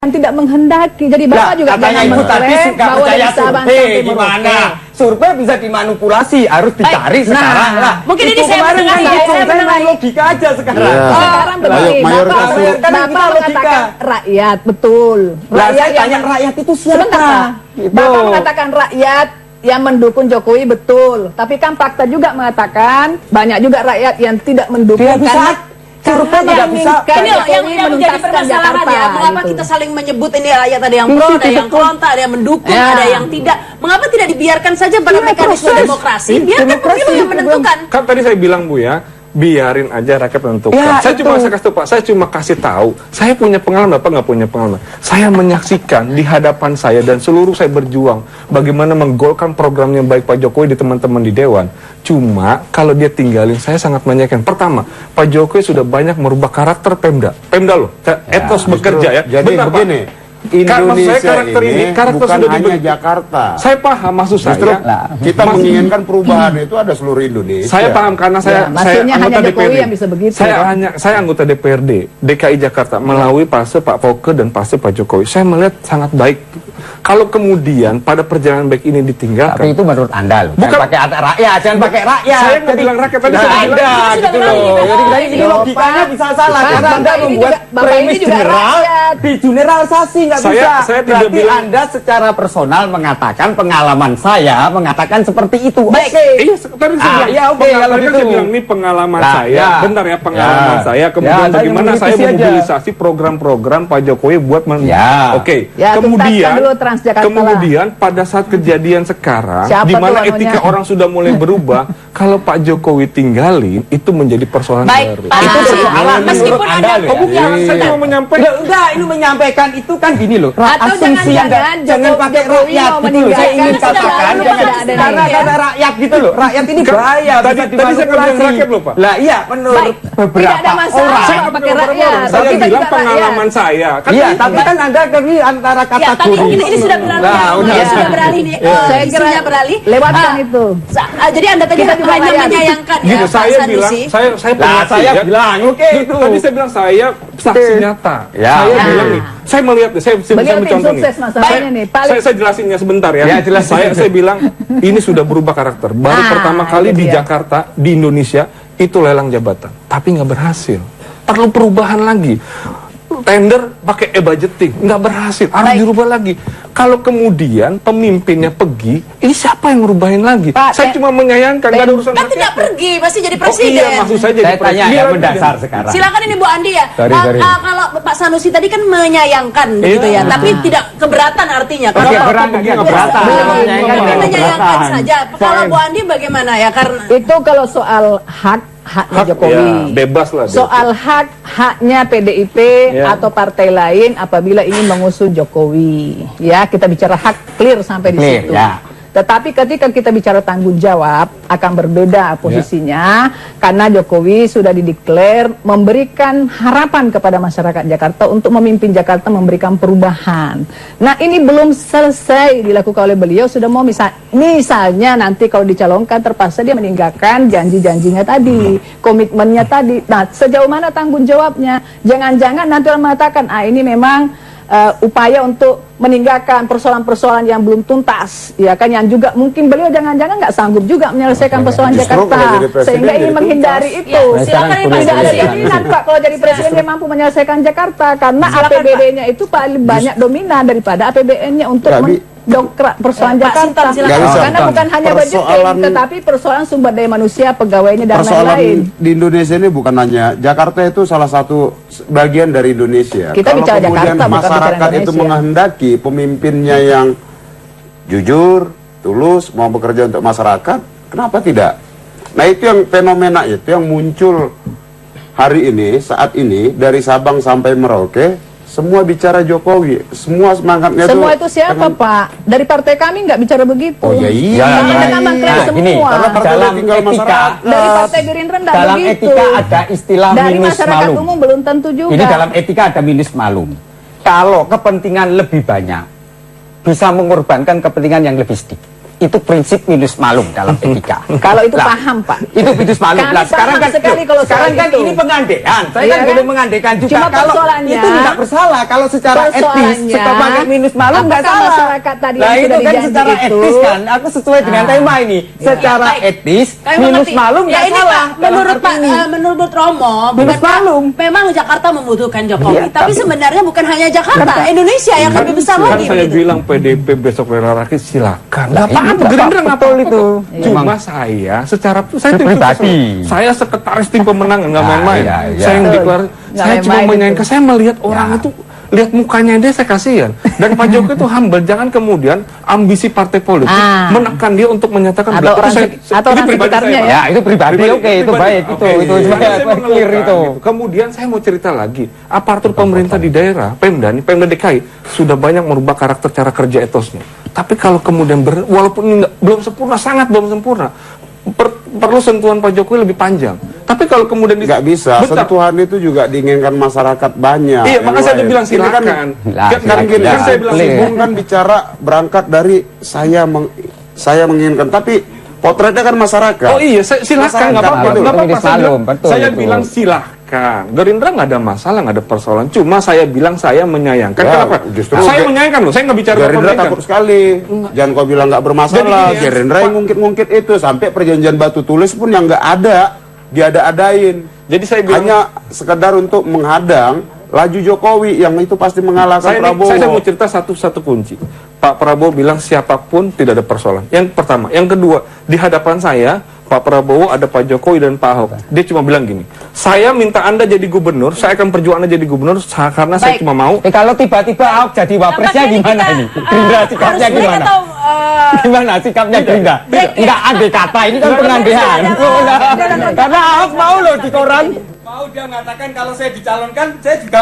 tidak menghendaki. Jadi Bapak juga jangan mengklaim bahwa dari Sabang sampai Merauke. Survei bisa dimanipulasi, harus dicari sekarang lah. Mungkin ini saya mendengar, saya mendengar logika aja sekarang. Sekarang begini, Bapak mengatakan rakyat, betul. Rakyat tanya rakyat itu siapa? Bapak mengatakan rakyat yang mendukung Jokowi, betul. Tapi kan fakta juga mengatakan banyak juga rakyat yang tidak mendukung karena tidak bisa. Ini loh yang menjadi permasalahan ya. Mengapa kita saling menyebut ini rakyat, ada yang pro, ada yang kontra, ada yang mendukung, ada yang tidak. Mengapa tidak dibiarkan saja pada mekanisme demokrasi? Biarkan pemilu yang menentukan. Kan tadi saya bilang Bu ya, biarin aja rakyat menentukan. Saya kasih tahu Pak, saya cuma kasih tahu. Saya punya pengalaman, Bapak nggak punya pengalaman. Saya menyaksikan di hadapan saya dan seluruh saya berjuang bagaimana menggolkan program yang baik Pak Jokowi di teman-teman di Dewan. Cuma kalau dia tinggalin, saya sangat menyayangkan. Pertama, Pak Jokowi sudah banyak merubah karakter Pemda loh, etos bekerja ya. Jadi benar, begini, Pak. Indonesia karakter ini karakter bukan sudah hanya Jakarta. Saya paham maksud Justru saya. kita menginginkan perubahan itu ada seluruh Indonesia. Saya paham karena saya maksudnya anggota hanya Jokowi DPRD. yang bisa begitu. Saya anggota DPRD DKI Jakarta melalui fase Pak Foke dan fase Pak Jokowi. Saya melihat sangat baik. Kalau kemudian pada perjalanan baik ini ditinggalkan. Tapi itu menurut Anda loh. Bukan pakai rakyat, jangan pakai rakyat. Saya nggak bilang rakyat tadi. Saya bilang gitu loh. Jadi ini logikanya bisa salah karena Anda membuat premis general digeneralisasi, nggak bisa. Saya tidak bilang. Anda secara personal mengatakan pengalaman saya mengatakan seperti itu. Baik. Iya, tadi saya bilang. Ya oke, kalau gitu. Saya bilang ini pengalaman saya. Bentar ya, pengalaman saya. Kemudian bagaimana saya memobilisasi program-program Pak Jokowi buat Oke. Kemudian pada saat kejadian sekarang, di mana etika orang sudah mulai berubah, kalau Pak Jokowi tinggalin, itu menjadi persoalan baru. Itu persoalan. Meskipun Anda saya mau menyampaikan. Enggak, ini menyampaikan itu kan gini loh. Atau jangan pakai rakyat gitu loh. Saya ingin katakan karena ada rakyat gitu loh. Rakyat ini bahaya. Tadi saya bilang rakyat loh Pak. Lah iya, menurut beberapa orang. Saya pakai rakyat. Saya bilang pengalaman saya. Iya, tapi kan Anda kami antara kategori. Ini sudah beralih. Sudah beralih nih. Saya kira beralih. Lewatkan itu. Jadi Anda tadi hanya menyayangkan ya. Gitu, saya bilang, saya bilang, oke itu. Tadi saya bilang saya saksi nyata. Saya bilang nih, saya melihat, saya mencontoh nih. Saya jelasinnya sebentar ya. Saya bilang ini sudah berubah karakter. Baru pertama kali di Jakarta, di Indonesia itu lelang jabatan, tapi nggak berhasil. Perlu perubahan lagi. Tender pakai e-budgeting nggak berhasil, harus dirubah lagi. Kalau kemudian pemimpinnya pergi, ini siapa yang ngerubahin lagi? Saya cuma menyayangkan, nggak ada urusan kan tidak pergi, masih jadi presiden. Iya, maksud saya jadi presiden. Saya tanya yang mendasar sekarang. Silakan ini Bu Andi ya. Kalau Pak Sanusi tadi kan menyayangkan gitu ya, tapi tidak keberatan artinya. Kalau keberatan, menyayangkan saja. Kalau Bu Andi bagaimana ya? Karena itu kalau soal haknya Jokowi, bebas lah. Soal haknya PDIP atau partai lain apabila ingin mengusung Jokowi, ya kita bicara hak clear sampai di situ. Tetapi ketika kita bicara tanggung jawab akan berbeda posisinya, karena Jokowi sudah dideklar memberikan harapan kepada masyarakat Jakarta untuk memimpin Jakarta, memberikan perubahan. Nah ini belum selesai dilakukan oleh beliau, sudah mau misalnya nanti kalau dicalonkan terpaksa dia meninggalkan janji-janjinya tadi, komitmennya tadi. Nah sejauh mana tanggung jawabnya? Jangan-jangan nanti orang mengatakan, ini memang upaya untuk meninggalkan persoalan-persoalan yang belum tuntas, ya kan, yang juga mungkin beliau jangan-jangan nggak sanggup juga menyelesaikan persoalan Jakarta, sehingga ingin menghindari itu. Tidak ada keinginan Pak kalau jadi presiden dia mampu menyelesaikan Jakarta, karena APBD-nya itu paling banyak dominan daripada APBN-nya untuk dongkrak persoalan Jakarta. Karena bukan hanya budgeting, tetapi persoalan sumber daya manusia, pegawainya dan lain-lain. Di Indonesia ini bukan hanya Jakarta, itu salah satu bagian dari Indonesia. Kita kalau bicara kemudian Jakarta, masyarakat itu menghendaki pemimpinnya yang jujur, tulus, mau bekerja untuk masyarakat, kenapa tidak? Nah itu yang fenomena itu yang muncul hari ini, saat ini, dari Sabang sampai Merauke. Semua bicara Jokowi, semua semangatnya semua itu siapa Pak? Dari partai kami nggak bicara begitu. Oh ya iya. Karena dalam etika, dari partai Gerindra nggak begitu. Dalam etika ada istilah dari minus masyarakat malum. umum belum tentu juga. Ini dalam etika ada minus malum. Kalau kepentingan lebih banyak, bisa mengorbankan kepentingan yang lebih sedikit. itu prinsip minus malum dalam etika. Kalau itu paham, Pak. Itu minus malum. Kami Lah sekarang paham kan sekali kalau sekarang soal kan itu. ini pengandean. Saya Iya kan kan? belum mengandekan juga. Cuma Kalau persoalannya- itu tidak bersalah. Kalau secara etis Persoalannya, sebagai minus malum nggak apakah salah. masyarakat tadi Nah yang itu sudah kan dijanji secara itu- etis kan. Aku sesuai dengan tema ini. Secara Baik. etis Kami minus mengerti. malum Ya nggak ini salah. Pak, menurut dalam Pak, arti ini. menurut Romo, Minus bukankah malum. memang Jakarta membutuhkan Jokowi, Iya, tapi tapi- sebenarnya bukan hanya Jakarta, Indonesia yang lebih besar Kan lagi. saya begitu. bilang PDP besok Merah Rakyat silakan. Nah, Nggak apa-apa, ini nggak Gerindra nggak betul apa-apa itu. kok. Cuma saya secara saya tim pribadi. sukses. Saya sekretaris tim pemenangan nggak Ah, main-main. iya, iya. Saya yang Betul. diklar, Nggak saya cuma main-main menyayangkan. itu. Saya melihat orang Ya. itu lihat mukanya dia saya kasihan. Dan Pak Jokowi itu humble. Jangan kemudian ambisi partai politik menekan dia untuk menyatakan Atau belakang orang saya. atau Ini orang pribadi sekitarnya saya, Pak. Ya, itu pribadi, oke, itu pribadi. baik, Oke. itu Makanya saya saya clear mengeluhkan itu. gitu. Kemudian saya mau cerita lagi, aparatur pemerintah di daerah, Pemda DKI sudah banyak merubah karakter cara kerja etosnya. Tapi kalau kemudian walaupun ini belum sempurna, sangat belum sempurna, perlu sentuhan Pak Jokowi lebih panjang. Tapi kalau kemudian Nggak bisa, Bentar. sentuhan itu juga diinginkan masyarakat banyak. Iya, yang makanya saya lain. bilang Ini kan- silakan. Lah, Kan gini, silakan. kan saya bilang Clear. Bung kan bicara berangkat dari saya menginginkan, tapi potretnya kan masyarakat. Oh iya, silakan, nggak apa-apa, Masyarakat, nggak apa-apa. Minus Saya malum, bilang, betul, saya betul. bilang silakan. Gerindra nggak ada masalah, nggak ada persoalan. Cuma saya bilang saya menyayangkan. Ya, Kenapa? justru Saya menyayangkan loh. Saya nggak bicara Gerindra pemerintah. takut sekali. Jangan kau bilang nggak bermasalah. Jadi gini ya, Gerindra yang Pak- ngungkit-ngungkit itu sampai perjanjian batu tulis pun yang nggak ada, diada-adain. Jadi saya bilang Hanya sekedar untuk menghadang laju Jokowi yang itu pasti mengalahkan Prabowo. Saya mau cerita satu kunci. Pak Prabowo bilang siapapun tidak ada persoalan. Yang pertama, yang kedua, di hadapan saya Pak Prabowo, ada Pak Jokowi dan Pak Ahok. Dia cuma bilang gini, saya minta Anda jadi gubernur, saya akan perjuang Anda jadi gubernur karena saya Baik. cuma mau. Kalau tiba-tiba Ahok jadi wapresnya Nampaknya gimana kita ini? Gerindra sikapnya harus break gimana? atau, Gimana sikapnya Gerindra? Enggak andai kata, ini kan pengandean. Karena Ahok mau loh di koran. Mau dia mengatakan kalau saya dicalonkan, saya juga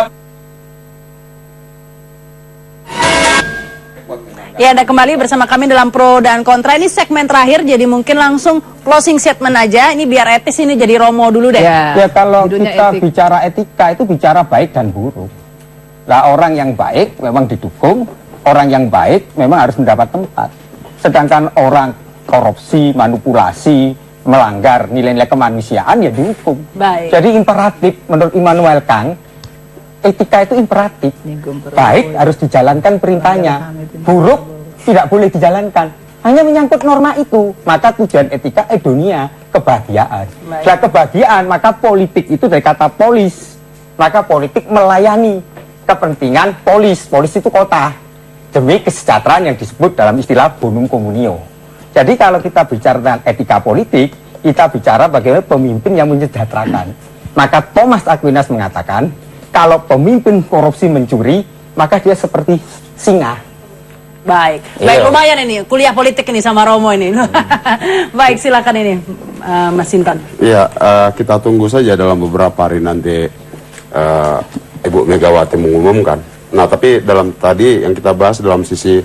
Ya, Anda kembali bersama kami dalam Pro dan Kontra. Ini segmen terakhir, jadi mungkin langsung closing statement aja. Ini biar etis, ini jadi Romo dulu deh. Ya, Ya kalau judulnya kita etik. bicara etika itu bicara baik dan buruk. Lah orang yang baik memang didukung, orang yang baik memang harus mendapat tempat. Sedangkan orang korupsi, manipulasi, melanggar nilai-nilai kemanusiaan ya dihukum. Baik. Jadi imperatif menurut Immanuel Kant, etika itu imperatif. Baik harus dijalankan perintahnya, buruk tidak boleh dijalankan. Hanya menyangkut norma itu, maka tujuan etika edonia, kebahagiaan. Setelah kebahagiaan, maka politik itu dari kata polis. Maka politik melayani kepentingan polis. Polis itu kota. Demi kesejahteraan yang disebut dalam istilah bonum communio. Jadi kalau kita bicara tentang etika politik, kita bicara bagaimana pemimpin yang menyejahterakan. Maka Thomas Aquinas mengatakan, kalau pemimpin korupsi mencuri, maka dia seperti singa. Baik, Iya. lumayan ini kuliah politik ini sama Romo ini. Baik, silakan ini Mas Sinton. Iya, kita tunggu saja dalam beberapa hari nanti Ibu Megawati mengumumkan. Nah, tapi dalam tadi yang kita bahas dalam sisi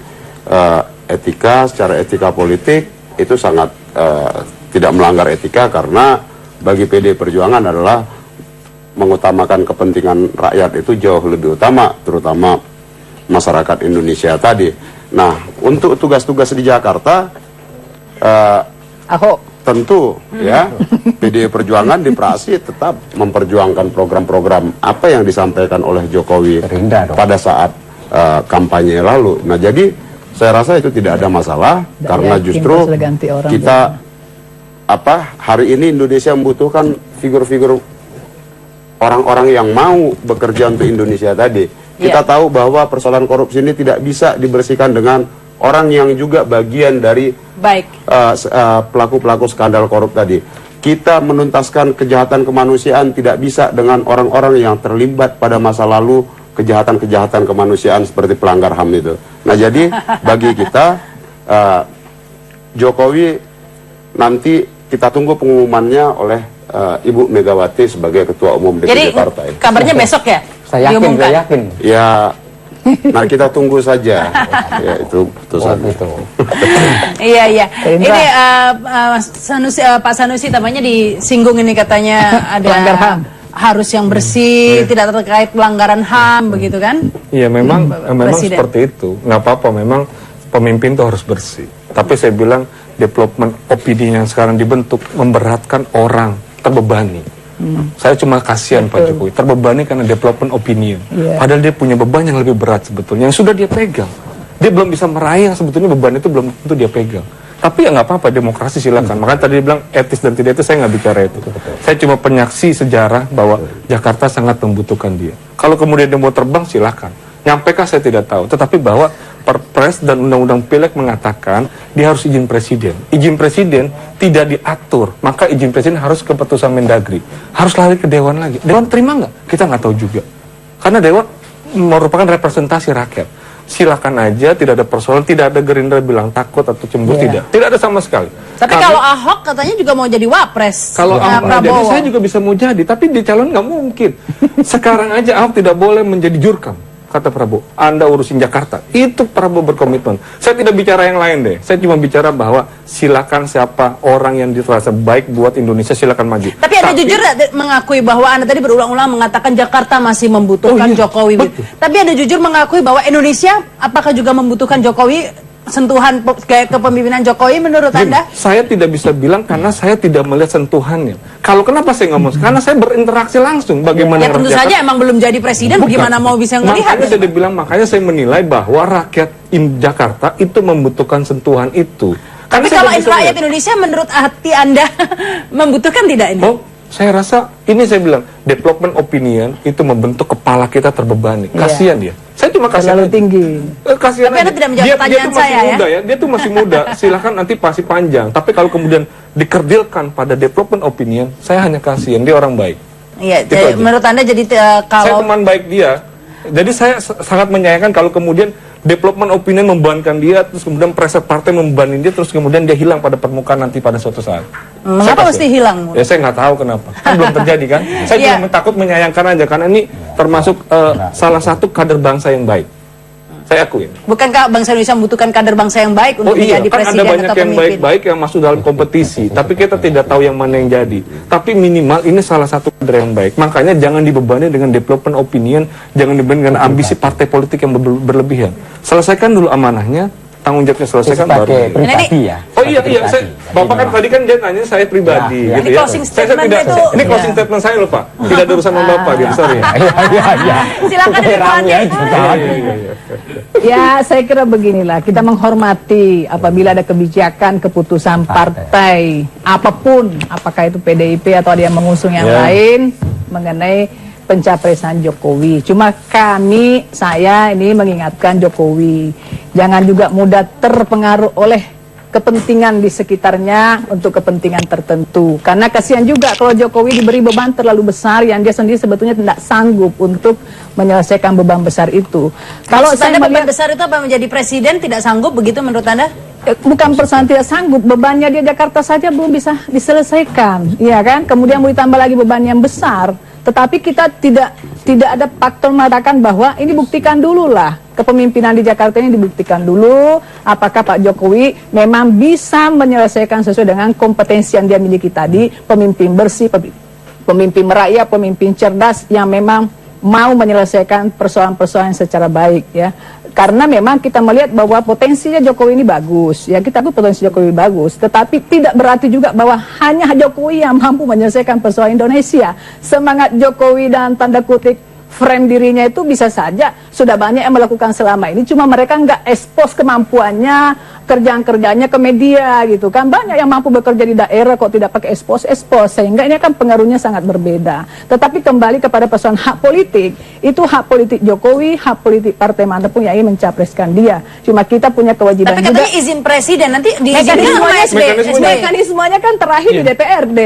etika, secara etika politik itu sangat tidak melanggar etika karena bagi PD Perjuangan adalah mengutamakan kepentingan rakyat itu jauh lebih utama, terutama masyarakat Indonesia tadi. Nah, untuk tugas-tugas di Jakarta, Ahok. tentu ya PDI Perjuangan di praksi tetap memperjuangkan program-program apa yang disampaikan oleh Jokowi Gerindra dong. pada saat kampanye lalu. Nah, jadi saya rasa itu tidak ada masalah Tidak karena yakin justru kalau sudah ganti orang, kita hari ini Indonesia membutuhkan figur-figur orang-orang yang mau bekerja untuk Indonesia tadi. Kita tahu bahwa persoalan korupsi ini tidak bisa dibersihkan dengan orang yang juga bagian dari Baik. pelaku-pelaku skandal korup tadi. Kita menuntaskan kejahatan kemanusiaan tidak bisa dengan orang-orang yang terlibat pada masa lalu kejahatan-kejahatan kemanusiaan seperti pelanggar HAM itu. Nah, jadi bagi kita Jokowi nanti kita tunggu pengumumannya oleh Ibu Megawati sebagai Ketua Umum Jadi DPD Partai. kabarnya besok ya? Saya yakin, diumumkan? saya yakin. Ya, nah kita tunggu saja. Ya, itu putusan. Itu. Iya, iya. Gerindra. Ini Pak Sanusi namanya disinggung ini katanya ada Pelanggar HAM. harus yang bersih, tidak terkait pelanggaran HAM, begitu kan? Iya memang Presiden. seperti itu. Nggak apa-apa, memang pemimpin itu harus bersih. Tapi saya bilang development opini yang sekarang dibentuk memberatkan orang, terbebani. Saya cuma kasihan Pak Jokowi, terbebani karena development opinion. Padahal dia punya beban yang lebih berat sebetulnya, yang sudah dia pegang. Dia belum bisa meraih yang sebetulnya beban itu belum tentu dia pegang. Tapi ya nggak apa-apa, demokrasi silakan. Makanya tadi dia bilang etis dan tidak etis, saya nggak bicara itu. Saya cuma penyaksi sejarah bahwa Jakarta sangat membutuhkan dia. Kalau kemudian dia mau terbang, silakan. Nyampekah saya tidak tahu. Tetapi bahwa Perpres dan Undang-Undang Pileg mengatakan dia harus izin presiden. Izin presiden tidak diatur, maka izin presiden harus keputusan Mendagri. Harus lari ke Dewan lagi. Dewan terima nggak? Kita nggak tahu juga. Karena Dewan merupakan representasi rakyat. Silakan aja, tidak ada persoalan, tidak ada Gerindra bilang takut atau cemburu, tidak ada sama sekali. Tapi kalau Ahok katanya juga mau jadi wapres. Kalau Ahok jadi, saya juga bisa mau jadi, tapi dicalon nggak mungkin. Sekarang aja Ahok tidak boleh menjadi jurkam, kata Prabowo. Anda urusin Jakarta, itu Prabowo berkomitmen. Saya tidak bicara yang lain deh, saya cuma bicara bahwa silakan siapa orang yang dirasa baik buat Indonesia, silakan maju. Tapi Anda jujur mengakui bahwa Anda tadi berulang-ulang mengatakan Jakarta masih membutuhkan Jokowi. Betul. Tapi Anda jujur mengakui bahwa Indonesia apakah juga membutuhkan Jokowi, sentuhan kepemimpinan Jokowi menurut Anda? Saya tidak bisa bilang karena saya tidak melihat sentuhannya. Kalau kenapa saya ngomong? Karena saya berinteraksi langsung. Bagaimana ya tentu saja emang belum jadi presiden, bagaimana mau bisa melihat? Makanya saya menilai bahwa rakyat Jakarta itu membutuhkan sentuhan itu. Tapi kalau rakyat Indonesia menurut hati Anda membutuhkan tidak ini? Oh, saya rasa ini saya bilang development opinion itu membentuk kepala kita terbebani. Kasihan dia. Saya cuma kasihan. Terlalu tinggi. Kasihan. Tapi Anda tidak menjawab pertanyaan saya ya. Dia tuh masih muda. Silahkan nanti pasti panjang. Tapi kalau kemudian dikerdilkan pada development opinion, saya hanya kasihan. Dia orang baik. Iya. Jadi menurut Anda jadi kalau saya teman baik dia. Jadi saya sangat menyayangkan kalau kemudian development opinion membebankan dia, terus kemudian pressure partai membebanin dia, terus kemudian dia hilang pada permukaan nanti pada suatu saat. Mengapa mesti hilang? Ya saya nggak tahu kenapa. Kan belum terjadi kan. Saya cuma takut menyayangkan aja karena ini termasuk salah satu kader bangsa yang baik. Saya akuin. Bukankah bangsa Indonesia membutuhkan kader bangsa yang baik untuk menjadi kan presiden ada banyak atau yang pemimpin? baik-baik yang masuk dalam kompetisi, tapi kita tidak tahu yang mana yang jadi. Tapi minimal ini salah satu kader yang baik. Makanya jangan dibebani dengan development opinion, jangan dibebani dengan ambisi partai politik yang berlebihan. Selesaikan dulu amanahnya, tanggung jawabnya selesaikan baru. Pribadi ya. Oh iya, Bapak kan tadi kan dia nanya saya pribadi gitu ini ya. closing Saya statement tidak, itu. ini closing statement saya loh Pak. Tidak ada urusan sama Bapak gitu, sorry. Iya. Silakan Ya, saya kira beginilah, kita menghormati apabila ada kebijakan, keputusan partai, apapun, apakah itu PDIP atau ada yang mengusung yang lain, mengenai pencapresan Jokowi. Cuma saya ini mengingatkan Jokowi, jangan juga mudah terpengaruh oleh kepentingan di sekitarnya untuk kepentingan tertentu. Karena kasihan juga kalau Jokowi diberi beban terlalu besar yang dia sendiri sebetulnya tidak sanggup untuk menyelesaikan beban besar itu. Kalau saya melihat beban besar itu apa, menjadi presiden tidak sanggup begitu menurut Anda? Bukan persoalan tidak sanggup, bebannya di Jakarta saja belum bisa diselesaikan, iya kan? Kemudian mau ditambah lagi beban yang besar. Tetapi kita tidak ada faktor mengatakan bahwa ini buktikan dulu lah, kepemimpinan di Jakarta ini dibuktikan dulu apakah Pak Jokowi memang bisa menyelesaikan sesuai dengan kompetensi yang dia miliki tadi, pemimpin bersih, pemimpin merakyat, pemimpin cerdas yang memang mau menyelesaikan persoalan-persoalan secara baik ya. Karena memang kita melihat bahwa potensinya Jokowi ini bagus, ya kita akui potensi Jokowi bagus, tetapi tidak berarti juga bahwa hanya Jokowi yang mampu menyelesaikan persoalan Indonesia. Semangat Jokowi dan tanda kutip frame dirinya itu bisa saja sudah banyak yang melakukan selama ini, cuma mereka nggak ekspos kemampuannya, kerjaan-kerjanya ke media gitu kan. Banyak yang mampu bekerja di daerah kok tidak pakai ekspos, sehingga ini akan pengaruhnya sangat berbeda. Tetapi kembali kepada persoalan hak politik, itu hak politik Jokowi, hak politik partai manapun yang ingin mencapreskan dia. Cuma kita punya kewajiban tapi juga. katanya izin presiden nanti mekanismenya kan terakhir di DPRD.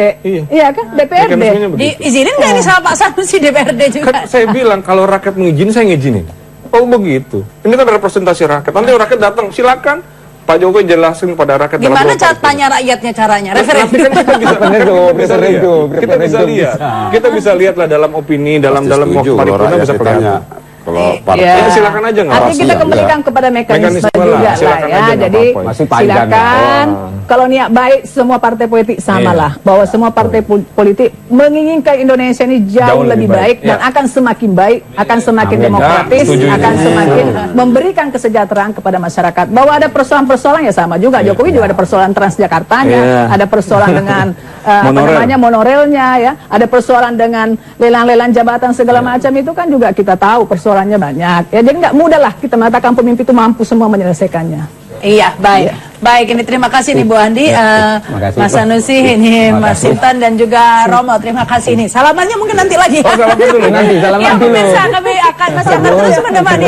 Iya kan, DPRD. Diizinin nggak ini sama Pak Sanusi DPRD juga? Kan saya bilang kalau rakyat mengizinin, saya ngizinin. Oh begitu. Ini kan representasi rakyat. Nanti rakyat datang, silakan Pak Jokowi jelasin pada rakyat. Gimana tanya rakyatnya caranya? Referendum. Kita bisa lihat lah dalam opini, dalam paripurna bisa bertanya. kalau partai. Ya. Silakan aja nggak Artinya kita kembalikan kepada mekanisme juga lah ya. Jadi silakan kalau niat baik semua partai politik samalah bahwa semua partai politik menginginkan Indonesia ini jauh lebih baik dan akan semakin baik, akan semakin demokratis, akan semakin memberikan kesejahteraan kepada masyarakat. Bahwa ada persoalan-persoalan ya sama juga. Jokowi juga ada persoalan Transjakartanya, ada persoalan dengan monorelnya ya, ada persoalan dengan lelang-lelang jabatan segala macam itu kan juga kita tahu persoalannya banyak. Ya jadi nggak mudah lah kita mengatakan pemimpin itu mampu semua menyelesaikannya. Iya, baik. Baik, ini terima kasih nih Bu Andi, Mas Sanusi, ini Mas Sintan dan juga Romo. Terima kasih nih. Salamannya mungkin nanti lagi. Salaman dulu. Nanti salaman dulu. Ya, pemirsa, kami masih akan terus menemani